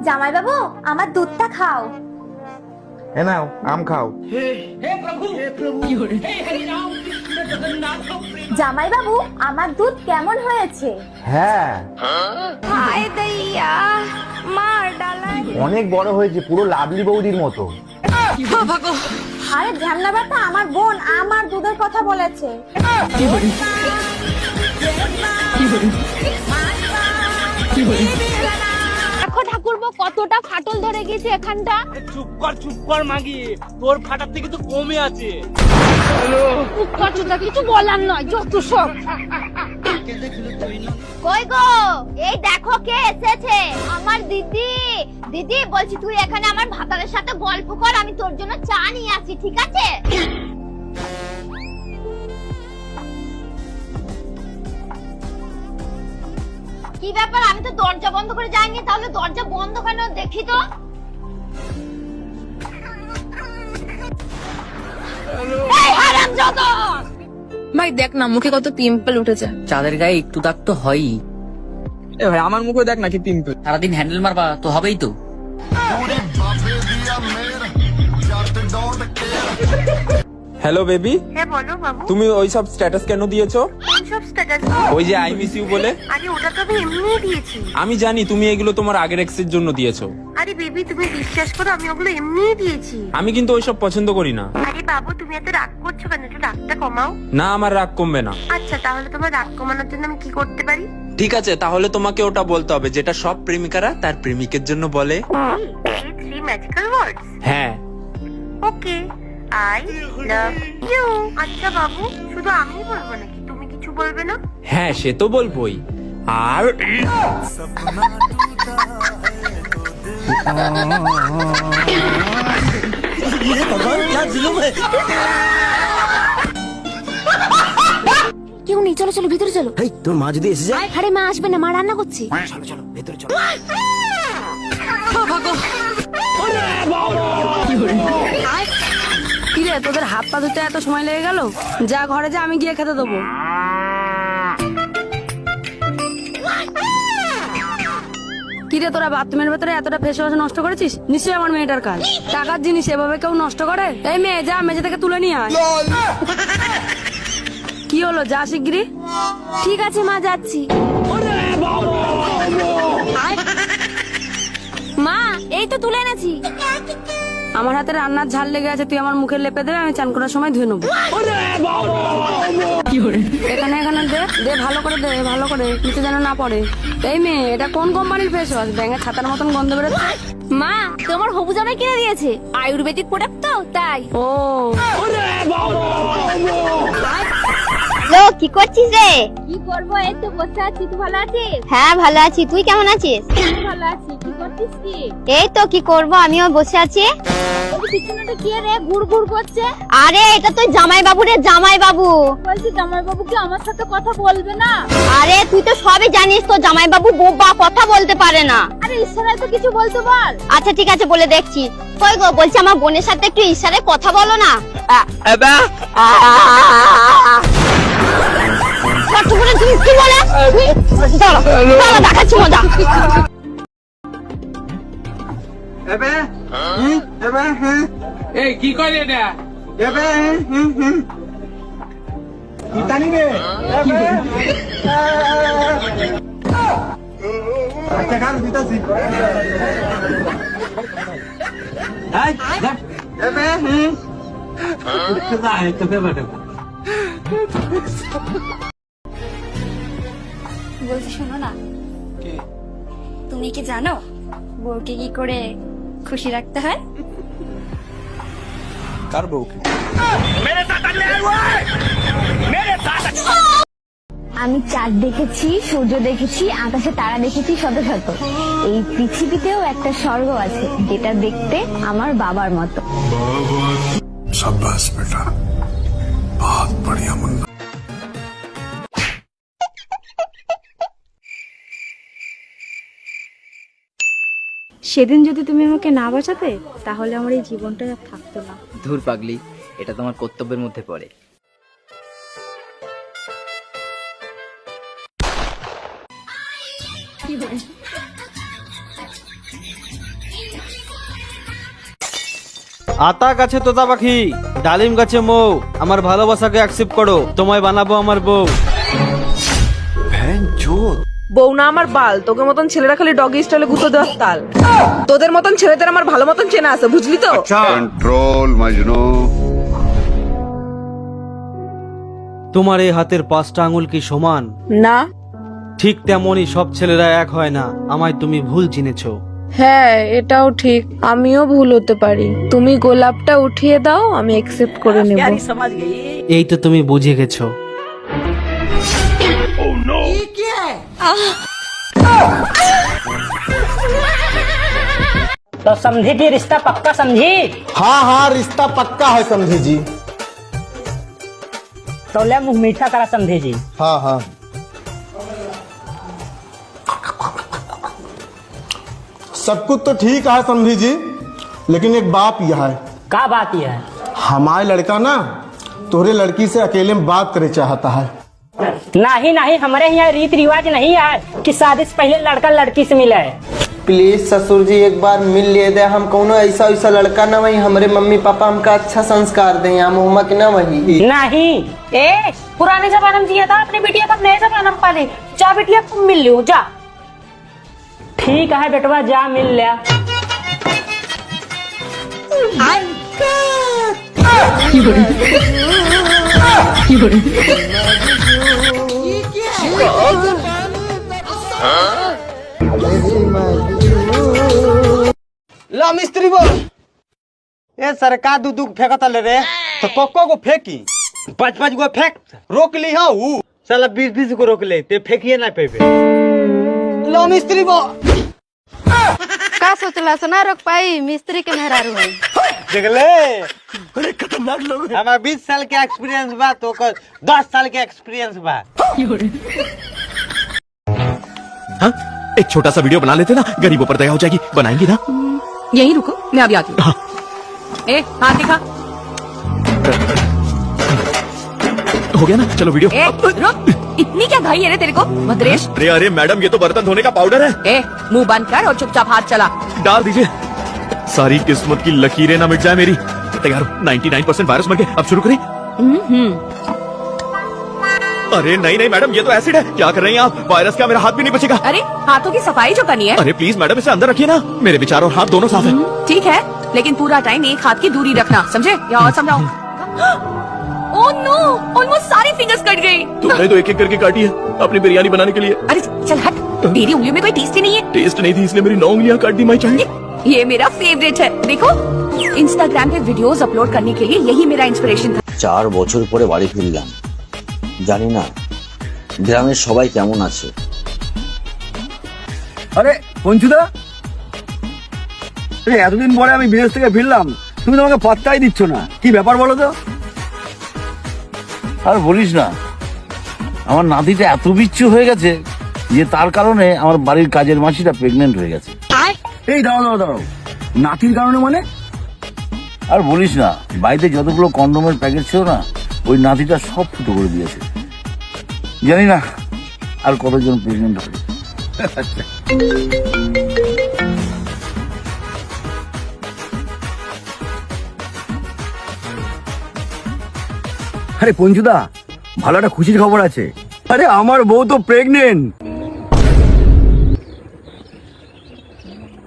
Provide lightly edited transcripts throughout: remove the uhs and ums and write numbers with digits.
জামাইবাবু, আমার দুধটা খাও। এ নাও, আম খাও। জামাইবাবু, আমার দুধ কেমন হয়েছে? হ্যাঁ, হায় দইয়া, মার ডালাই। অনেক বড় হয়েছে, পুরো লাভলি বৌদির মতো। আরে ঝামনা বাটা, আমার বোন আমার দুধের কথা বলেছে। দেখো ঠাকুরপো, কতটা ফাটল ধরে গেছে এখানটা। চুপ কর মাগি, তোর ফাটার থেকে তো কমে আছে। কিছু বলার নয়, যত সব। কই গো, এই দেখো কে এসেছে, আমার দিদি। দিদি বলছি, তুই এখানে আমার ভাতারের সাথে গল্প কর, আমি তোর জন্য চা নিয়ে আসি, ঠিক আছে? কি ব্যাপার, আমি তো দরজা বন্ধ করে যাইনি, তাহলে দরজা বন্ধ কেন দেখি তো। এই হারামজাদা! ভাই দেখ না, মুখে কত পিম্পল উঠেছে। চাঁদের গায়ে একটু দাগ তো হয়ই। এ ভাই, আমার মুখে দেখ নাকি পিম্পল। সারাদিন হ্যান্ডেল মারবা তো হবেই তো। হ্যালো বেবি, হ্যাঁ বলো বাবু। তুমি ওই সব স্ট্যাটাস কেন দিয়েছো? কোন সব স্ট্যাটাস? ওই যে আই মিস ইউ বলে। আরে ওটা তো আমি এমনিই দিয়েছি। আমি জানি তুমি এগুলো তোমার আগের এক্সের জন্য দিয়েছো। আরে বেবি, তুমি বিশ্বাস করো, আমি ওগুলো এমনিই দিয়েছি। আমি কিন্তু ওইসব পছন্দ করি না। আরে বাবু, তুমি এত রাগ করছো কেন? একটু রাগটা কমাও। না, আমার রাগ কমবে না। আচ্ছা, তাহলে তোমার রাগ কমানোর জন্য আমি কি করতে পারি? ঠিক আছে, তাহলে তোমাকে ওটা বলতে হবে যেটা সব প্রেমিকারা তার প্রেমিকের জন্য বলে। এই 3 ম্যাজিক্যাল ওয়ার্ডস। হ্যাঁ। ওকে, আই লাভ ইউ। আচ্ছা বাবু, শুধু আমিই বলবো নাকি, তুমি কিছু বলবে না? হ্যাঁ, সে তো বলবোই। আর কেউ নেই, চলো চলো ভিতরে চলো। এই তোর মা যদি এসে যায়? আরে মা আসবে না, মা রান্না করছি। চলো চলো ভেতরে চলো। কিরে, তোদের হাত পা ধুতে এত সময় লেগে গেল? যা ঘরে যা, আমি গিয়ে খেতে দেবো। কিরে, তোরা বাথরুমের ভেতরে এতটা ফেস ওয়াশ নষ্ট করেছিস? নিশ্চয়ই আমার মেয়েটার কাজ। টাকার জিনিস এভাবে কেউ নষ্ট করে? এই মেয়ে, যা মেঝে থেকে তুলে নিয়ে আয়। কি হলো, যা শিগগিরি। ঠিক আছে মা, যাচ্ছি। মা, এই তো তুলে এনেছি। আমার হাতে রান্নার ঝাল লেগে আছে, তুই আমার মুখে লেপে দেবে, আমি চান করার সময় ধুয়ে নেবো। এখানে এখানে দে দে, ভালো করে দে, ভালো করে, নিচে যেন না পড়ে। এই মেয়ে, এটা কোন কোম্পানির ফেস ওয়াশ? ব্যাঙের ছাতার মতন গন্ধ বেরোচ্ছে। মা, তোমার হবু জামাই কিনে দিয়েছে, আয়ুর্বেদিক প্রোডাক্ট তো তাই। ও হ্যালো, কি করছিস রে? কি করবো, এই তো বসে আছি। তুই ভালো আছিস? হ্যাঁ ভালো আছি, তুই কেমন আছিস? ভালো আছি। কি করছিস কি? এই তো কি করব, আমিও বসে আছি। পিছনেটা কি রে, গুড় গুড় করছে? আরে এটা তো জামাই বাবু রে, জামাই বাবু। বলছি জামাই বাবু কি আমার সাথে কথা বলবে না? আরে তুই তো সবই জানিস, তো জামাই বাবু বোবা, কথা বলতে পারে না। আরে ইশারায় তো কিছু বলতে বল। আচ্ছা ঠিক আছে, বলে দেখছি। কই গো, বলছি আমার বোনের সাথে একটু ইশারায় কথা বলো না। তুমি কি বলে? দাঁড়া, দেখাচ্ছি মজা। এই কি করে এটা? বলছি শোনো না, তুমি কি জানো বউকে কি করে খুশি রাখতে হয়? কার বউকে? আমি চাঁদ দেখেছি, সূর্য দেখেছি, আকাশে তারা দেখেছি শত শত। এই পৃথিবীতেও একটা স্বর্গ আছে যেটা দেখতে আমার বাবার মতো। शाबाश बेटा, बहुत बढ़िया मुन्ना। সেদিন যদি তুমি আমাকে না বাঁচাতে, তাহলে আমার এই জীবনটা আর থাকতো না। ধুর পাগলি, এটা তোমার কর্তব্যের মধ্যে পড়ে। আতা গাছে তোতা পাখি, ডালিম গাছে মৌ, আমার ভালোবাসাকে অ্যাকসেপ্ট করো, তোমায় বানাবো আমার বউ। বউ না আমার বাল, তোকে মতন ছেলেরা খালি ডগি স্টাইলে গুঁতো দেওয়ার তাল। তোদের মতন ছেলেদের আমার ভালো মতন চেনা আছে, বুঝলি তো? कंट्रोल मजनू। তোমার এই হাতের 5টা আঙুল কি সমান? না। ঠিক তেমনই সব ছেলেরা এক হয় না, আমায় তুমি ভুল চিনেছো। হ্যাঁ, এটাও ঠিক, আমিও ভুল হতে পারি। তুমি গোলাপটা উঠিয়ে দাও, আমি একসেপ্ট করে নেব। এই তো তুমি বুঝে গেছো। তো সমঝি কি রিश्ता पक्का समझी? हाँ हाँ रिश्ता पक्का है समझी जी। तो ले मुंह मीठा करा समझी जी। हाँ हाँ सब कुछ तो ठीक है समझी जी, लेकिन एक बात यह है। का बात यह है? हमारे लड़का ना तोरे लड़की से अकेले में बात करे चाहता है। नहीं नहीं, हमारे यहाँ रीत रिवाज नहीं है कि शादी से पहले लड़का लड़की से मिले। प्लीज ससुर जी एक बार मिल लिए दे, हम कौनो ऐसा ऐसा लड़का ना वही, हमारे मम्मी पापा हमका अच्छा संस्कार दे, हम उमक ना वही। नहीं, ए पुराने जमाने में जिया था, अपनी बिटिया का नए जमाने में पाले। जा बिटिया तुम मिल लो, जा। ठीक है बेटवा, जा मिल लिया। ला मिस्त्री बोल। ए सरकार दूध फेंकता ले रे, तो कोको को फेंकी 5-5 गो फेंक, रोक ली हाँ ऊ साला 20-20 को रोक ले, ते फेंकिए ना पेबे। ला मिस्त्री बोल। का सोचला से ना रोक पाई, मिस्त्री के मेहरारू है। देख ले, बड़े खतरनाक लोग हैं। हमारा 20 साल के एक्सपीरियंस बा, तो 10 साल के एक्सपीरियंस बा। हाँ? एक छोटा सा वीडियो बना लेते ना, गरीबों पर दया हो जाएगी। बनाएंगे ना? यहीं रुको, मैं अभी आती हूँ। ए हाथ दिखा। हो गया ना, चलो वीडियो। ए रुक, इतनी क्या घाई है रे तेरे को मद्रेश? अरे अरे मैडम, ये तो बर्तन धोने का पाउडर है। ए मुंह बंद कर और चुपचाप हाथ चला। डाल दीजिए, सारी किस्मत की लकीरें ना मिट जाए मेरी। तैयार हो, 99% वायरस मर गए, अब शुरू करें। अरे नहीं नहीं मैडम, ये तो एसिड है, क्या कर रही हैं आप? वायरस का मेरा हाथ भी नहीं बचेगा। अरे हाथों की सफाई जो करनी है। अरे प्लीज मैडम, इसे अंदर रखिए ना, मेरे विचार और हाथ दोनों साफ है। ठीक है, लेकिन पूरा टाइम एक हाथ की दूरी रखना, समझे? या और समझाओ। ओह नो, ऑलमोस्ट सारी फिंगर्स कट गई। तुमने तो एक एक करके काटी है अपनी बिरयानी बनाने के लिए। अरे चल हट, तेरी उंगलियों में कोई टेस्ट ही नहीं है। टेस्ट नहीं थी इसलिए मेरी 9 उंगलियां काट दी माई चाइल्ड। ये मेरा फेवरेट है, देखो इंस्टाग्राम पे वीडियोस अपलोड करने के लिए यही मेरा इंस्पिरेशन था। 4 বছর পরে বাড়ি ফিরলাম, জানি না গ্রামের সবাই কেমন আছে। আরে পঞ্চুদা, এতদিন পরে আমি বিদেশ থেকে ফিরলাম, তুমি তো আমাকে পাত্তাই দিচ্ছ না, কি ব্যাপার বলো তো? আর বলিস না, আমার নাতিটা এত বিচ্ছু হয়ে গেছে যে তার কারণে আমার বাড়ির কাজের মাসিটা প্রেগনেন্ট হয়ে গেছে। এই দাঁড়াও দাঁড়াও, নাতির কারণে মানে? আর বলিস না, বাড়িতে যতগুলো কন্ডোমের প্যাকেট ছিল না, ওই নাতিটা সব ফুটো করে দিয়েছে। জানি না আর কতজন প্রেগনেন্ট হবে। আরে পঞ্চুদা, ভালো একটা খুশির খবর আছে। আরে আমার বউ তো প্রেগনেন্ট।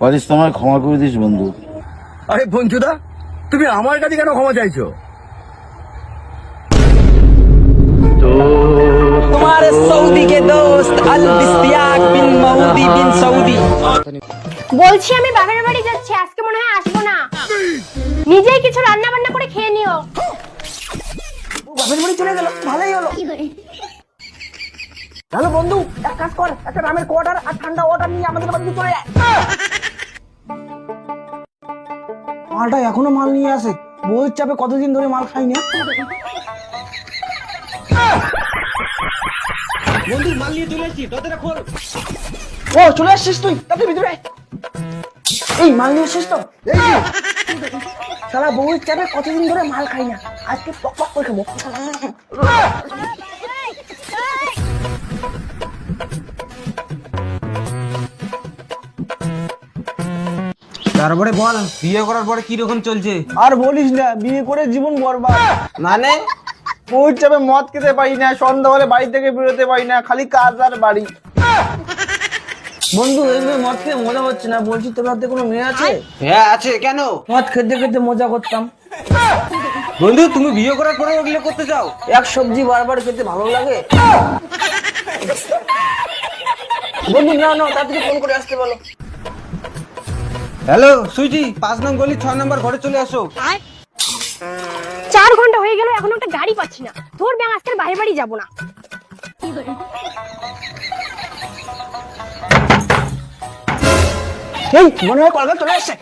পারিস তো আমায় ক্ষমা করে দিস বন্ধু। আরে পঞ্চুদা, তুমি আমার কাছে কেন ক্ষমা চাইছো? तुम्हारे सऊदी के दोस्त अल बिस्तियाक बिन मऊदी बिन सऊदी। বলছি আমি বাবার বাড়ি যাচ্ছি, আজকে মনে হয় আসবো না। নিজেই কিছু রান্না বান্না করে খেয়ে নিও। বাবার বাড়ি চলে গেল, ভালোই হলো। হ্যালো বন্ধু, এক কাজ কর, একটা রামের কোয়ার্টার আর ঠান্ডা ওয়াটার নিয়ে আমাদের বাড়িতে চলে যায়। মালটা এখনো মাল নিয়ে আসে, বউয়ের চাপে কতদিন ধরে মাল খাই না। বন্ধু মাল নিয়ে চলে এসেছি, দরজাটা খোল। ও চলে আসছিস তুই, তাতে ভিতরে আয়। এই মাল নিয়ে এসেছিস তো? শালা বউয়ের চাপে কতদিন ধরে মাল খাই না, আজকে পক পক করে খাবো। তারপরে বল বিয়ে করার পরে কি রকম চলছে? আর বলিস না, বিয়ে করে জীবন বরবাদ। মানে ওই চাপে মদ খেতে পারি না, সন্ধ্যা হলে বাড়ি থেকে বেরোতে পারি না, খালি কাজ আর বাড়ি। বন্ধু এইভাবে মদ খেয়ে মজা হচ্ছে না, বলছি তোর হাতে কোনো মেয়ে আছে? হ্যাঁ আছে, কেন? মদ খেতে খেতে মজা করতাম। বন্ধু তুমি বিয়ে করার পরে ওগুলো করতে চাও? এক সবজি বারবার খেতে ভালো লাগে। বন্ধু না না, তাড়াতাড়ি ফোন করে আসতে বলো। হ্যালো সুইটি, 5 নং গলি 6 নম্বর ঘরে চলে আসো। 4 ঘন্টা হয়ে গেল, এখন একটা গাড়ি পাচ্ছি না। তোর ব্যাং আজকে বাইরে বাড়ি যাবো না। এই মনে হয় কলকাতা চলে আসছে।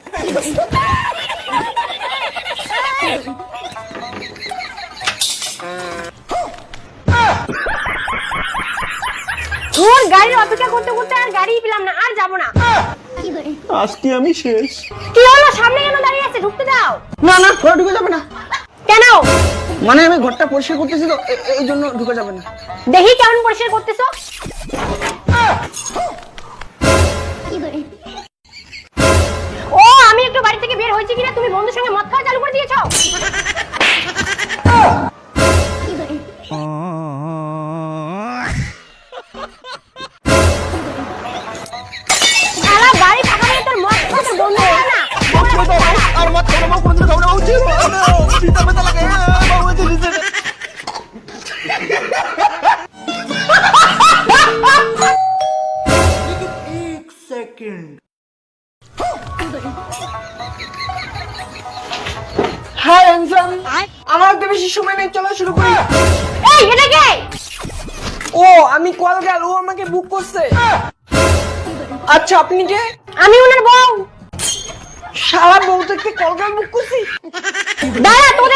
তোর গাড়ির অপেক্ষা করতে করতে আর গাড়ি পেলাম না, আর যাবো না। আজকে আমি শেষ। কি হলো, সামনে কেন দাঁড়িয়ে আছে? ঢুকতে দাও। না না, ঘরে ঢুকে যাবে না। কেন? মানে আমি ঘরটা পরিষ্কার করতেছি তো, এই জন্য ঢুকে যাবে না। দেখি কেমন পরিষ্কার করতেছো। ও, আমি একটু বাড়ি থেকে বের হয়েছি কিনা তুমি বন্ধুর সঙ্গে মদ খাওয়া চালু করে দিয়েছো? সারা বাড়ি ফাঁকা হয়ে তোর মদ খাওয়া তোর বন্ধু হয় না। আর মত খাবো না, কোনদিন খাবো না, উচিত পিতা পিতা লাগে। হাই হ্যান্ডসাম, আমার তো বেশি সময় নেই, চলো শুরু করি। এই এটা কে? ও আমি কল গেল, ও আমাকে বুক করছে। আচ্ছা আপনি কে? আমি ওনার বউ। সারা বউ থেকে কল গেল বুক করছি। দাঁড়া, তোদের